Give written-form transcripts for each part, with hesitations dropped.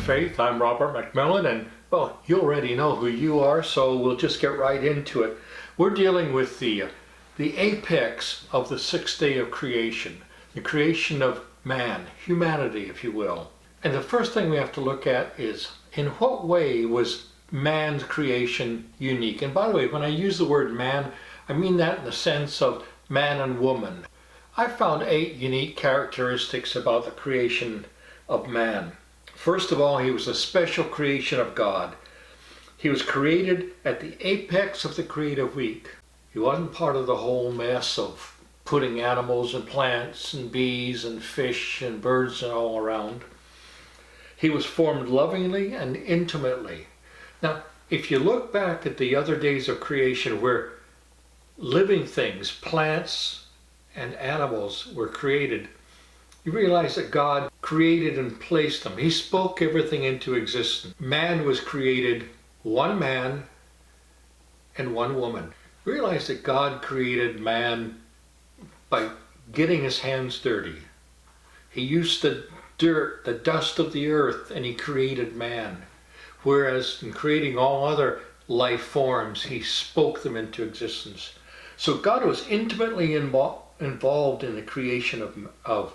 Faith. I'm Robert McMillan, and well, you already know who you are, so we'll just get right into it. We're dealing with the apex of the sixth day of creation, the creation of man, humanity, if you will. And the first thing we have to look at is, in what way was man's creation unique? And by the way, when I use the word man, I mean that in the sense of man and woman. I found 8 unique characteristics about the creation of man. First of all, he was a special creation of God. He was created at the apex of the creative week. He wasn't part of the whole mess of putting animals and plants and bees and fish and birds and all around. He was formed lovingly and intimately. Now, if you look back at the other days of creation where living things, plants and animals were created, you realize that God created and placed them. He spoke everything into existence. Man was created one man and one woman. Realize that God created man by getting his hands dirty. He used the dirt, the dust of the earth, and he created man. Whereas in creating all other life forms, he spoke them into existence. So God was intimately involved in the creation of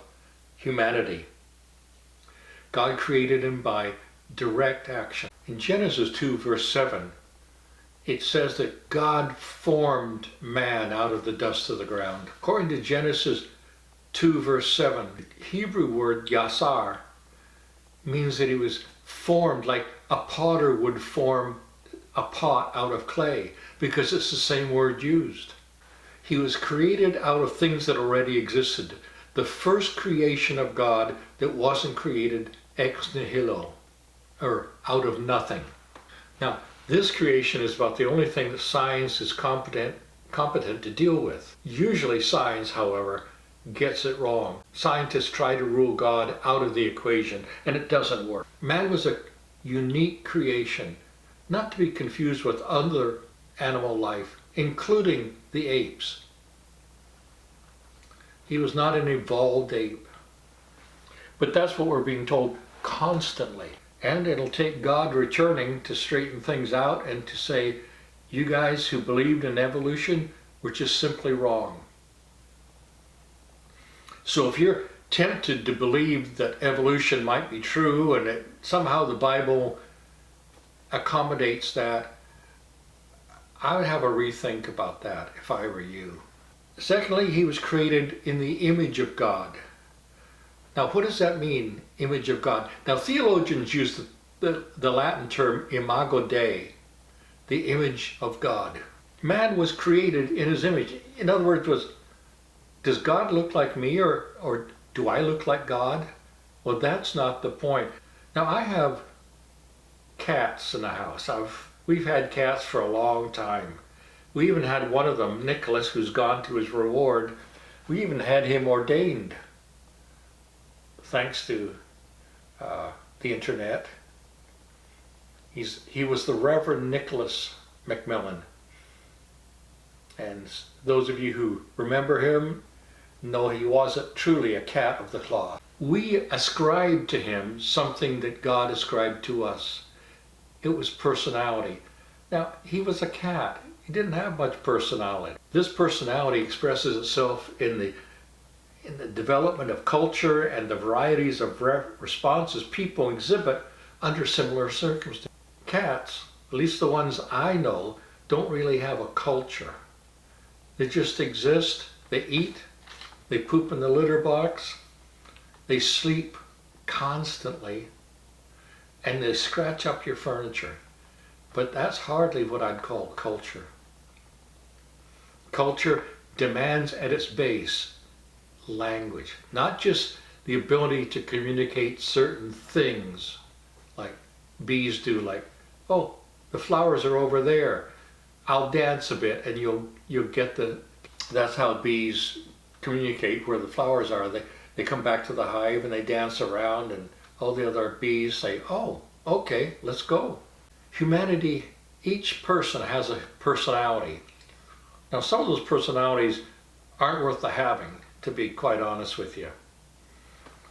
humanity. God created him by direct action. In Genesis 2 verse 7, it says that God formed man out of the dust of the ground. According to Genesis 2 verse 7, the Hebrew word yasar means that he was formed like a potter would form a pot out of clay, because it's the same word used. He was created out of things that already existed. The first creation of God that wasn't created ex nihilo, or out of nothing. Now, this creation is about the only thing that science is competent to deal with. Usually science, however, gets it wrong. Scientists try to rule God out of the equation, and it doesn't work. Man was a unique creation, not to be confused with other animal life, including the apes. He was not an evolved ape. But that's what we're being told constantly. And it'll take God returning to straighten things out and to say, you guys who believed in evolution were just simply wrong. So if you're tempted to believe that evolution might be true and that somehow the Bible accommodates that, I would have a rethink about that if I were you. Secondly, he was created in the image of God. Now, what does that mean, image of God? Now, theologians use the Latin term imago Dei, the image of God. Man was created in his image. In other words, does God look like me, or do I look like God? Well, that's not the point. Now, I have cats in the house. We've had cats for a long time. We even had one of them, Nicholas, who's gone to his reward. We even had him ordained, thanks to the internet. He was the Reverend Nicholas McMillan. And those of you who remember him know he wasn't truly a cat of the cloth. We ascribed to him something that God ascribed to us. It was personality. Now, he was a cat. He didn't have much personality. This personality expresses itself in the development of culture and the varieties of responses people exhibit under similar circumstances. Cats, at least the ones I know, don't really have a culture. They just exist, they eat, they poop in the litter box, they sleep constantly, and they scratch up your furniture. But that's hardly what I'd call culture. Culture demands at its base language, not just the ability to communicate certain things like bees do, like, oh, the flowers are over there. I'll dance a bit and you'll get that's how bees communicate where the flowers are. They come back to the hive and they dance around, and all the other bees say, oh, okay, let's go. Humanity, each person has a personality. Now, some of those personalities aren't worth the having, to be quite honest with you.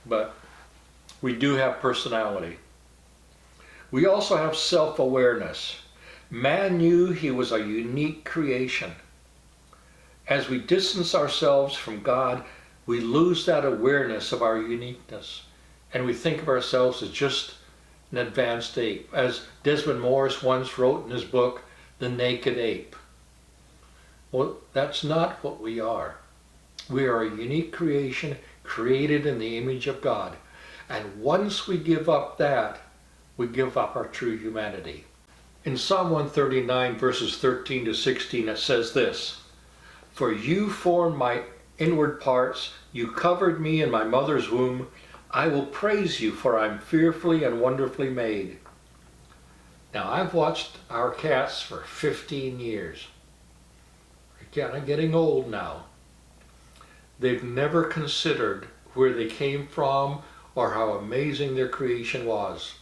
But we do have personality. We also have self-awareness. Man knew he was a unique creation. As we distance ourselves from God, we lose that awareness of our uniqueness, and we think of ourselves as just an advanced ape, as Desmond Morris once wrote in his book, The Naked Ape. Well, that's not what we are. We are a unique creation created in the image of God. And once we give up that, we give up our true humanity. In Psalm 139, verses 13 to 16, it says this, "For you formed my inward parts, you covered me in my mother's womb. I will praise you, for I am fearfully and wonderfully made." Now, I've watched our cats for 15 years. They're kind of getting old now. They've never considered where they came from or how amazing their creation was.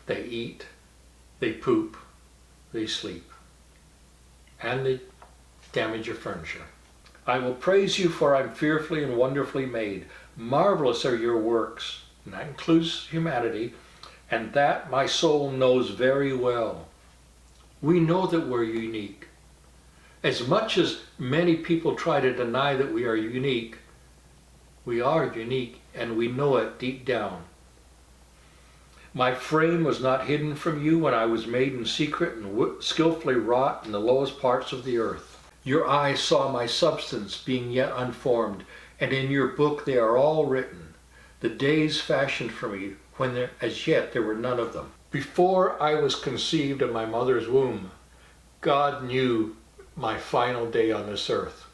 They eat, they poop, they sleep, and they damage your furniture. "I will praise you, for I am fearfully and wonderfully made. Marvelous are your works," and that includes humanity, "and that my soul knows very well." We know that we're unique. As much as many people try to deny that we are unique, we are unique, and we know it deep down. "My frame was not hidden from you when I was made in secret and skillfully wrought in the lowest parts of the earth. Your eyes saw my substance being yet unformed, and in your book they are all written, the days fashioned for me, when as yet there were none of them. Before I was conceived in my mother's womb, God knew my final day on this earth.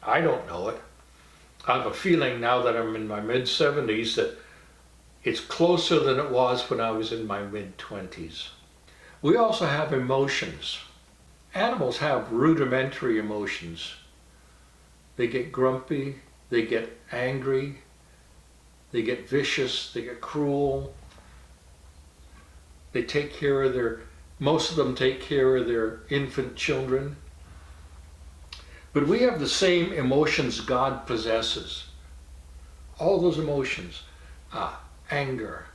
I don't know it. I have a feeling now that I'm in my mid-70s that it's closer than it was when I was in my mid-20s. We also have emotions. Animals have rudimentary emotions. They get grumpy, they get angry, they get vicious, they get cruel. They take care of most of them take care of their infant children. But we have the same emotions God possesses. All those emotions, anger,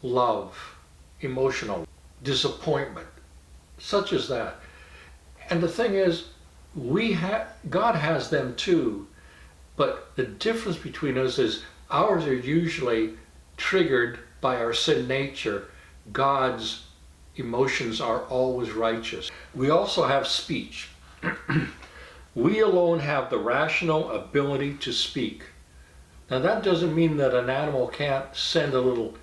love, emotional, disappointment, such as that. And the thing is, God has them too, but the difference between us is ours are usually triggered by our sin nature. God's emotions are always righteous. We also have speech. We alone have the rational ability to speak. Now that doesn't mean that an animal can't send a little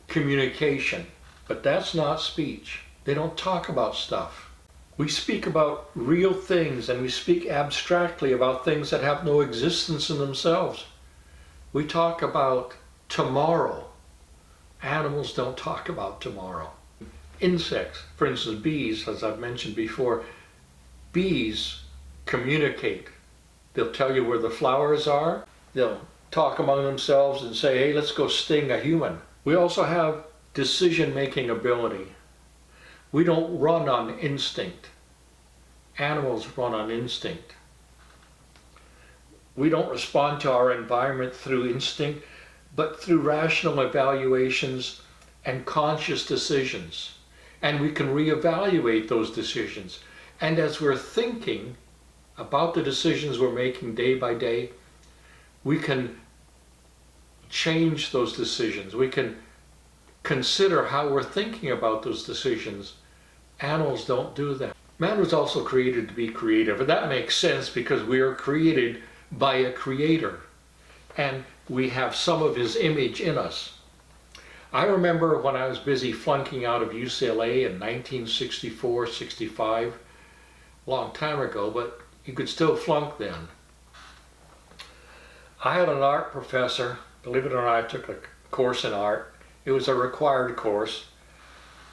communication, but that's not speech. They don't talk about stuff. We speak about real things, and we speak abstractly about things that have no existence in themselves. We talk about tomorrow. Animals don't talk about tomorrow. Insects, for instance, bees, as I've mentioned before, bees communicate. They'll tell you where the flowers are. They'll talk among themselves and say, hey, let's go sting a human. We also have decision-making ability. We don't run on instinct. Animals run on instinct. We don't respond to our environment through instinct, but through rational evaluations and conscious decisions. And we can reevaluate those decisions. And as we're thinking about the decisions we're making day by day, we can change those decisions. We can consider how we're thinking about those decisions. Animals don't do that. Man was also created to be creative, and that makes sense because we are created by a creator, and we have some of his image in us. I remember when I was busy flunking out of UCLA in 1964, 65, a long time ago, but you could still flunk then. I had an art professor, believe it or not, I took a course in art. It was a required course,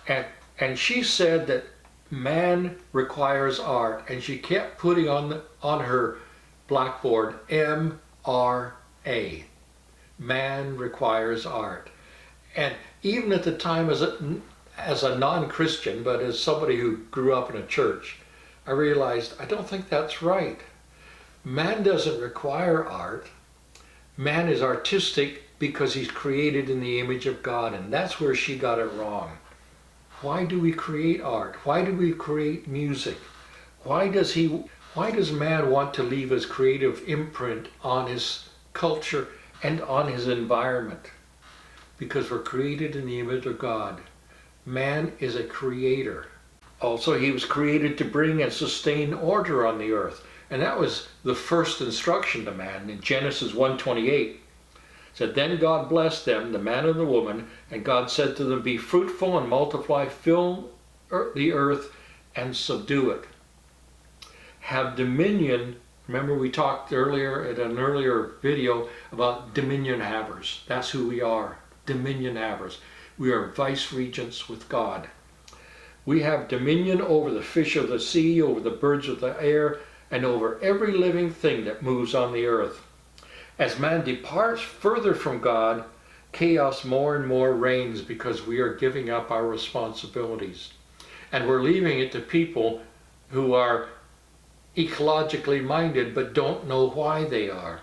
and she said that man requires art, and she kept putting on her blackboard M-R-A. Man requires art. And even at the time as a non-Christian, but as somebody who grew up in a church, I realized I don't think that's right. Man doesn't require art. Man is artistic because he's created in the image of God, and that's where she got it wrong. Why do we create art? Why do we create music? Why does man want to leave his creative imprint on his culture and on his environment? Because we're created in the image of God. Man is a creator. Also, he was created to bring and sustain order on the earth. And that was the first instruction to man in Genesis 1:28. Said, then God blessed them, the man and the woman, and God said to them, be fruitful and multiply, fill the earth and subdue it. Have dominion. Remember we talked earlier at an earlier video about dominion havers. That's who we are, dominion havers. We are vice regents with God. We have dominion over the fish of the sea, over the birds of the air, and over every living thing that moves on the earth. As man departs further from God, chaos more and more reigns because we are giving up our responsibilities. And we're leaving it to people who are ecologically minded but don't know why they are.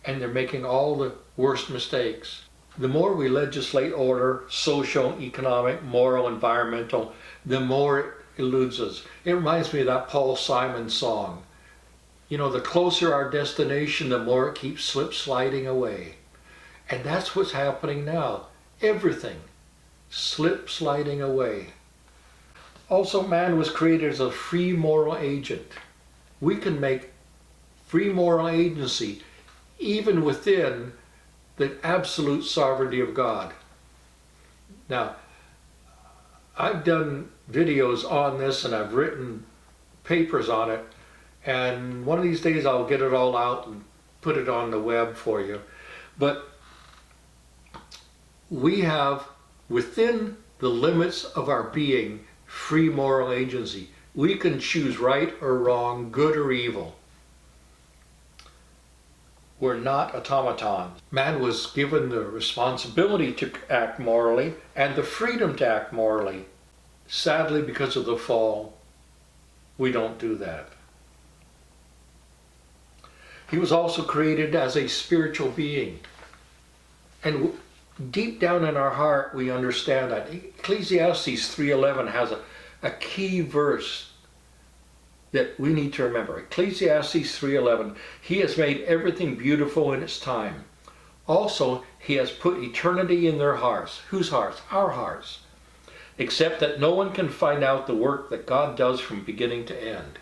And they're making all the worst mistakes. The more we legislate order, social, economic, moral, environmental, the more it eludes us. It reminds me of that Paul Simon song. You know, the closer our destination, the more it keeps sliding away. And that's what's happening now. Everything sliding away. Also, man was created as a free moral agent. We can make free moral agency even within the absolute sovereignty of God. Now, I've done videos on this and I've written papers on it, and one of these days I'll get it all out and put it on the web for you. But we have, within the limits of our being, free moral agency. We can choose right or wrong, good or evil. We're not automatons. Man was given the responsibility to act morally and the freedom to act morally. Sadly, because of the fall, we don't do that. He was also created as a spiritual being. And deep down in our heart, we understand that. Ecclesiastes 3:11 has a key verse that we need to remember. Ecclesiastes 3:11, he has made everything beautiful in its time. Also, he has put eternity in their hearts. Whose hearts? Our hearts. Except that no one can find out the work that God does from beginning to end.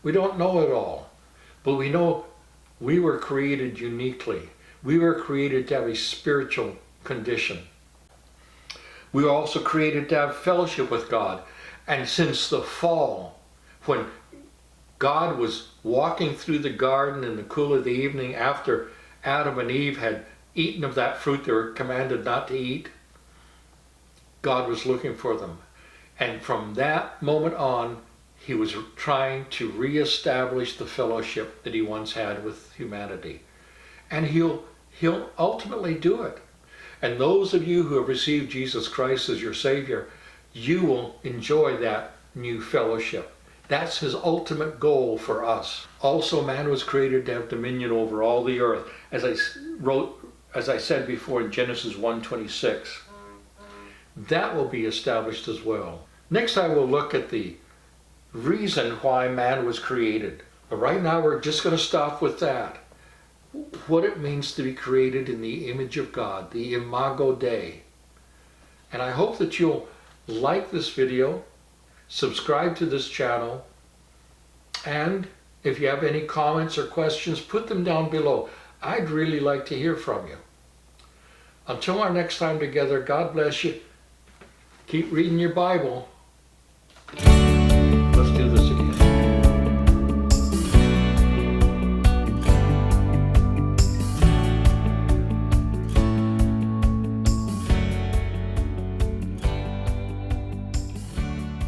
We don't know it all, but we know we were created uniquely. We were created to have a spiritual condition. We were also created to have fellowship with God. And since the fall, when God was walking through the garden in the cool of the evening after Adam and Eve had eaten of that fruit they were commanded not to eat, God was looking for them. And from that moment on, he was trying to reestablish the fellowship that he once had with humanity. And he'll ultimately do it. And those of you who have received Jesus Christ as your Savior, you will enjoy that new fellowship. That's his ultimate goal for us. Also, man was created to have dominion over all the earth. As I said before in Genesis 1:26, that will be established as well. Next, I will look at the reason why man was created. But right now, we're just going to stop with that. What it means to be created in the image of God, the Imago Dei. And I hope that you'll like this video, subscribe to this channel, and if you have any comments or questions, put them down below. I'd really like to hear from you. Until our next time together, God bless you. Keep reading your Bible. Let's do this.